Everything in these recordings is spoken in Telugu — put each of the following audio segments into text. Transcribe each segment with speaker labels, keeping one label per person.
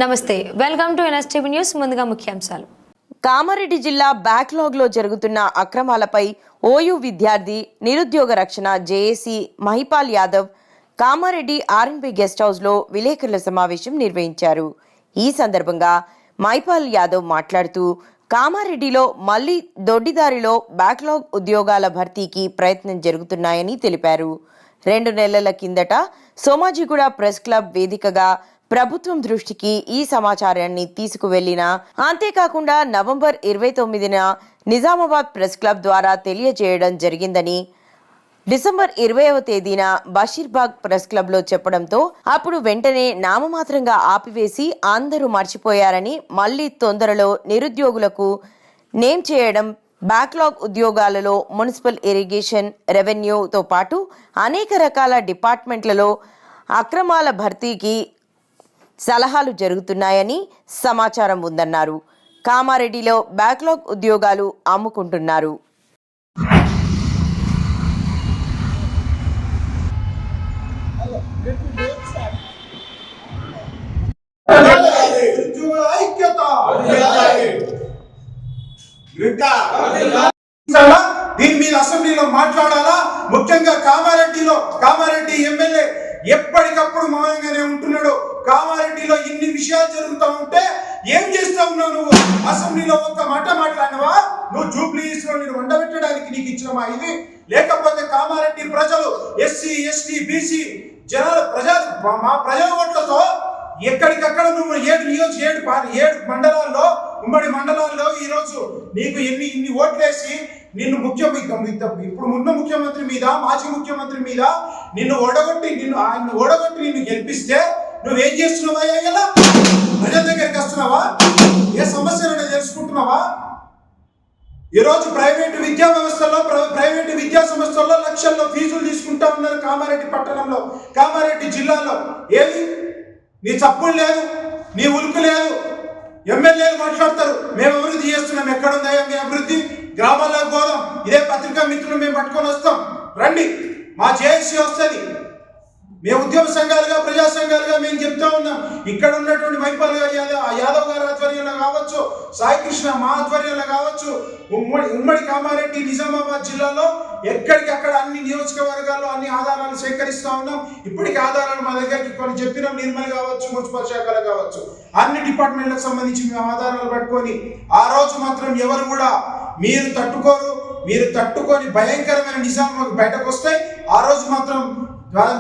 Speaker 1: నమస్తే, వెల్కమ్ టు ఎన్ఎస్టీవీ న్యూస్. ముందుగా ముఖ్యాంశాలు.
Speaker 2: కామారెడ్డి జిల్లా బ్యాక్లాగ్లో జరుగుతున్న అక్రమాలపై ఓయూ విద్యార్థి నిరుద్యోగ రక్షణ JAC Mahipal Yadav Kamareddy R&B guest హౌస్లో విలేకరుల సమావేశం నిర్వహించారు. ఈ సందర్భంగా మహిపాల్ యాదవ్ మాట్లాడుతూ కామారెడ్డిలో మళ్లీ దొడ్డిదారిలో బ్యాక్లాగ్ ఉద్యోగాల భర్తీకి ప్రయత్నం జరుగుతున్నాయని తెలిపారు. 2 నెలల కిందట సోమాజిగూడ ప్రెస్ క్లబ్ వేదికగా ప్రభుత్వం దృష్టికి ఈ సమాచారాన్ని తీసుకువెళ్లిన, అంతేకాకుండా నవంబర్ 29న నిజామాబాద్ ప్రెస్ క్లబ్ ద్వారా తెలియజేయడం జరిగిందని, డిసెంబర్ 20వ తేదీన బషీర్బాగ్ ప్రెస్ క్లబ్లో చెప్పడంతో అప్పుడు వెంటనే నామమాత్రంగా ఆపివేసి అందరూ మర్చిపోయారని, మళ్లీ తొందరలో నిరుద్యోగులకు నేమ్ చేయడం, బ్యాక్లాగ్ ఉద్యోగాలలో మున్సిపల్ ఇరిగేషన్, రెవెన్యూతో పాటు అనేక రకాల డిపార్ట్మెంట్లలో అక్రమాల భర్తీకి సలహాలు జరుగుతున్నాయని సమాచారం ఉందన్నారు. కామారెడ్డిలో బ్యాక్లాగ్ ఉద్యోగాలు అమ్ముకుంటున్నారు.
Speaker 3: దీని మీద అసెంబ్లీలో మాట్లాడాలా. ముఖ్యంగా కామారెడ్డి ఎమ్మెల్యే ఎప్పటికప్పుడు మౌనంగానే ఉంటున్నాడు. కామారెడ్డిలో ఇన్ని విషయాలు జరుగుతూ ఉంటే ఏం చేస్తా ఉన్నావు నువ్వు? అసెంబ్లీలో ఒక్క మాట మాట్లాడినవా? నువ్వు జూబ్లీస్ లో నేను వండబెట్టడానికి నీకు ఇచ్చినమా ఇది? లేకపోతే కామారెడ్డి ప్రజలు ఎస్సీ, ఎస్టీ, బీసీ మా ప్రజల ఓట్లతో ఎక్కడికక్కడ నువ్వు 7 మండలాల్లో, ఉమ్మడి మండలాల్లో ఈరోజు నీకు ఇన్ని ఓట్లేసి నిన్ను ఇప్పుడు ఉన్న ముఖ్యమంత్రి మీద, మాజీ ముఖ్యమంత్రి మీద నిన్ను ఓడగొట్టి నిన్ను గెలిపిస్తే నువ్వేం చేస్తున్నావా? ఇలా ప్రజల దగ్గరికి వస్తున్నావా? ఏ సమస్యలను తెలుసుకుంటున్నావా? ఈరోజు ప్రైవేటు విద్యా సంస్థల్లో లక్షల్లో ఫీజులు తీసుకుంటా ఉన్నారు కామారెడ్డి పట్టణంలో, కామారెడ్డి జిల్లాలో. ఏది నీ చప్పులు లేదు, నీ ఉలుకు లేదు. ఎమ్మెల్యేలు మాట్లాడతారు, మేము అభివృద్ధి చేస్తున్నాం. ఎక్కడుందా మీ అభివృద్ధి? గ్రామాల్లోకి పోదాం, ఇదే పత్రికా మిత్రులు మేము పట్టుకొని వస్తాం, రండి. మా జేఏసీ వస్తుంది, మేము ఉద్యమ సంఘాలుగా, ప్రజా సంఘాలుగా మేము చెప్తా ఉన్నాం. ఇక్కడ ఉన్నటువంటి మహిపాల్ యాదవ్ గారి ఆధ్వర్యంలో కావచ్చు, సాయికృష్ణ మా ఆధ్వర్యంలో కావచ్చు, ఉమ్మడి కామారెడ్డి నిజామాబాద్ జిల్లాలో ఎక్కడికక్కడ అన్ని నియోజకవర్గాల్లో అన్ని ఆధారాలు సేకరిస్తా ఉన్నాం. ఇప్పటికీ ఆధారాలు మా దగ్గరికి కొన్ని చెప్పినాం. నిర్మల్ కావచ్చు, మున్సిపల్ శాఖలు కావచ్చు, అన్ని డిపార్ట్మెంట్లకు సంబంధించి మేము ఆధారాలు పట్టుకొని, ఆ రోజు మాత్రం ఎవరు కూడా మీరు తట్టుకొని భయంకరమైన నిజాలు బయటకు వస్తాయి. ఆ రోజు మాత్రం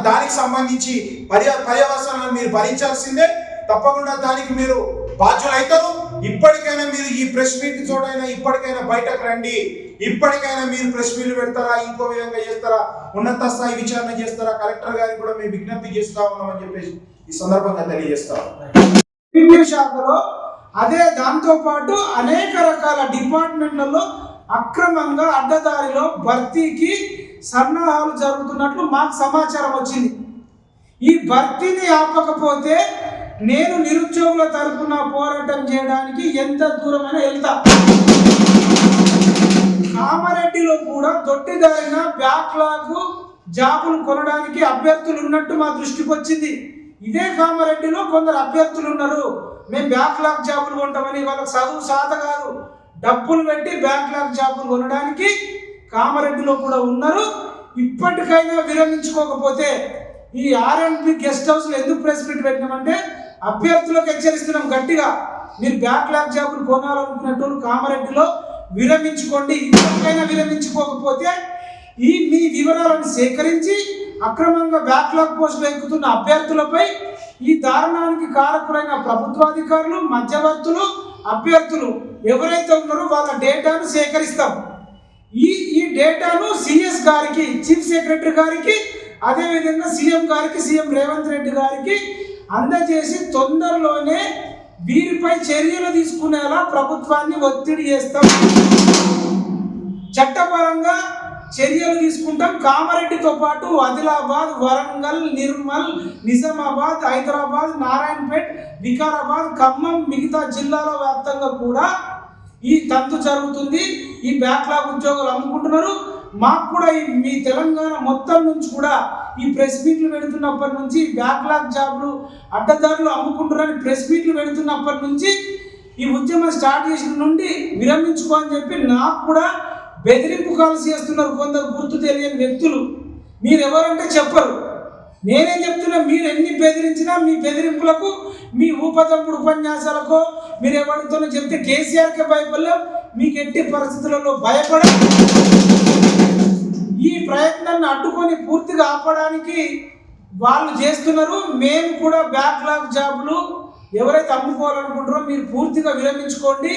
Speaker 3: దానికి సంబంధించి పర్యవసానాలు మీరు భరించాల్సిందే. తప్పకుండా దానికి మీరు బాధ్యులైతారు. ఇప్పటికైనా మీరు ఈ ప్రెస్ మీట్ చూడైనా ఇప్పటికైనా బయటకు రండి. ఇప్పటికైనా మీరు ప్రెస్ మీట్లు పెడతారా, ఇంకో విధంగా చేస్తారా, ఉన్నత స్థాయి విచారణ చేస్తారా? కలెక్టర్ గారికి కూడా మేము విజ్ఞప్తి చేస్తా ఉన్నామని చెప్పేసి ఈ సందర్భంగా తెలియజేస్తాం.
Speaker 4: శాఖలో అదే దాంతో పాటు అనేక రకాల డిపార్ట్మెంట్లలో అక్రమంగా అడ్డదారిలో భర్తీకి సన్నాహాలు జరుగుతున్నట్లు మాకు సమాచారం వచ్చింది. ఈ భర్తీని ఆపకపోతే నేను నిరుద్యోగుల తరఫున పోరాటం చేయడానికి ఎంత దూరమైనా వెళ్తా. కామారెడ్డిలో కూడా దొడ్డిదారిన బ్యాక్లాగ్ జాబులు కొనడానికి అభ్యర్థులు ఉన్నట్టు మా దృష్టికి వచ్చింది. ఇదే కామారెడ్డిలో కొందరు అభ్యర్థులు ఉన్నారు, మేము బ్యాక్లాగ్ జాబులు కొంటామని. వాళ్ళకి చదువు సాధ కాదు, డబ్బులు పెట్టి బ్యాక్లాగ్ జాబులు కొనడానికి కామారెడ్డిలో కూడా ఉన్నారు. ఇప్పటికైనా విరమించుకోకపోతే ఈ ఆర్ఎన్బి గెస్ట్ హౌస్లో ఎందుకు ప్రెస్ మీట్ పెట్టినామంటే అభ్యర్థులకు హెచ్చరిస్తున్నాం గట్టిగా, మీరు బ్యాక్లాగ్ జాబులు కొనాలనుకునేటోళ్ళు కామారెడ్డిలో విరమించుకోండి. ఇప్పటికైనా విరమించుకోకపోతే మీ వివరాలను సేకరించి అక్రమంగా బ్యాక్లాగ్ పోస్టులు ఎక్కుతున్న అభ్యర్థులపై ఈ దారుణానికి కారకులైన ప్రభుత్వాధికారులు, మధ్యవర్తులు, అభ్యర్థులు ఎవరైతే ఉన్నారో వాళ్ళ డేటాను సేకరిస్తాం. ఈ డేటాను సిఎస్ గారికి, చీఫ్ సెక్రటరీ గారికి, అదేవిధంగా సీఎం గారికి, సీఎం రేవంత్ రెడ్డి గారికి అందజేసి తొందరలోనే వీరిపై చర్యలు తీసుకునేలా ప్రభుత్వాన్ని ఒత్తిడి చేస్తాం. చట్టపరంగా చర్యలు తీసుకుంటాం. కామారెడ్డితో పాటు ఆదిలాబాద్, వరంగల్, నిర్మల్, నిజామాబాద్, హైదరాబాద్, నారాయణపేట్, వికారాబాద్, ఖమ్మం, మిగతా జిల్లాల వ్యాప్తంగా కూడా ఈ తంతు జరుగుతుంది. ఈ బ్యాక్లాగ్ ఉద్యోగాలు అమ్ముకుంటున్నారు. మాకు కూడా ఈ మీ తెలంగాణ మొత్తం నుంచి కూడా ఈ ప్రెస్ మీట్లు పెడుతున్నప్పటి నుంచి బ్యాక్లాగ్ జాబ్లు అడ్డదారులు అమ్ముకుంటారని ప్రెస్ మీట్లు పెడుతున్నప్పటి నుంచి ఈ ఉద్యమం స్టార్ట్ చేసిన నుండి విరమించుకో అని చెప్పి నాకు కూడా బెదిరింపు కాల్స్ చేస్తున్నారు కొందరు గుర్తు తెలియని వ్యక్తులు. మీరు ఎవరంటే చెప్పరు, నేనేం చెప్తున్నా, మీరు ఎన్ని బెదిరించినా మీ బెదిరింపులకు మీ ఊపదంపుడు ఉపన్యాసాలకు మీరు ఎవరితోనో చెప్తే కేసీఆర్కే భయపడలేం, మీకు ఎట్టి పరిస్థితులలో భయపడ ఈ ప్రయత్నాన్ని అడ్డుకొని పూర్తిగా ఆపడానికి వాళ్ళు చేస్తున్నారు. మేము కూడా బ్యాక్లాగ్ జాబులు ఎవరైతే అమ్ముకోవాలనుకుంటారో మీరు పూర్తిగా విరమించుకోండి.